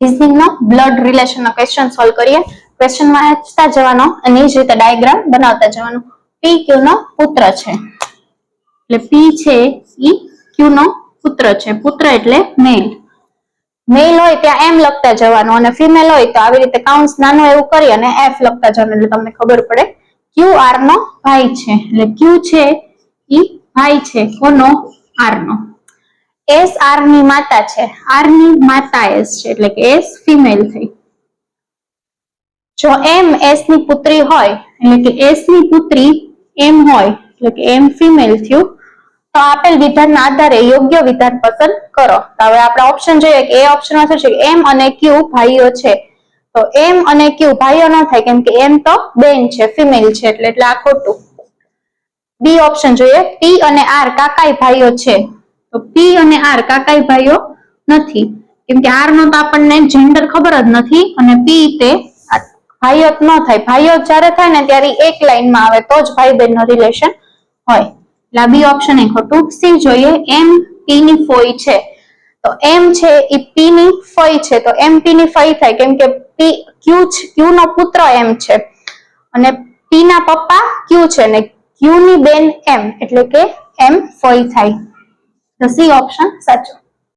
Reasoning નો blood relation નો question solve કરીએ. Question વાંચતા જવાનો અને એ જ રીતે ડાયાગ્રામ બનાવતા જવાનું. પી ક્યુ નો પુત્ર છે, એટલે પી છે ઈ ક્યુ નો પુત્ર છે. પુત્ર એટલે મેલ. મેલ હોય ત્યાં એમ લખતા જવાનું અને ફિમેલ હોય તો આવી રીતે કાઉન્સ નાનું એવું કરી અને એફ લખતા જવાનું, એટલે તમને ખબર પડે. ક્યુ આર નો ભાઈ છે, એટલે ક્યુ છે ઈ ભાઈ છે કોનો? આર નો. એસ આર ની માતા છે, આર ની માતા એસ છે, એટલે કે એસ ફિમેલ થઈ. જો એમ એસ ની પુત્રી હોય એટલે કે એસ ની પુત્રી એમ હોય એટલે કે એમ ફિમેલ થયું, તો આપેલ વિધાનના આધારે યોગ્ય વિધાન પસંદ કરો. તો હવે આપણે ઓપ્શન જોઈએ કે એ ઓપ્શનમાં શું છે કે એમ અને ક્યુ ભાઈઓ છે. તો એમ અને ક્યુ ભાઈઓ ન થાય, કેમ કે એમ તો બેન છે, ફિમેલ છે, એટલે આ ખોટું. બી ઓપ્શન જોઈએ, પી અને આર કાકાઈ ભાઈઓ છે. તો પી અને આર કાકાઈ ભાઈઓ નથી, કેમ કે આર નો તો આપણને જેન્ડર ખબર જ નથી અને પી તે ભાઈઓ ન થાય. ભાઈઓ જયારે થાય ને ત્યારે એક લાઈનમાં આવે તો જ ભાઈ બહેન નો રિલેશન હોય. એટલે બી ઓપ્શન એ ખોટું. સી જોઈએ, એમ પી ની ફોઈ છે. તો એમ છે એ પી ની ફઈ છે, તો એમ પી ની ફઈ થાય, કેમ કે પી ક્યુ નો પુત્ર એમ છે અને પી ના પપ્પા ક્યુ છે ને ક્યુ ની બેન એમ, એટલે કે એમ ફઈ થાય. તો સી ઓપ્શન સાચો.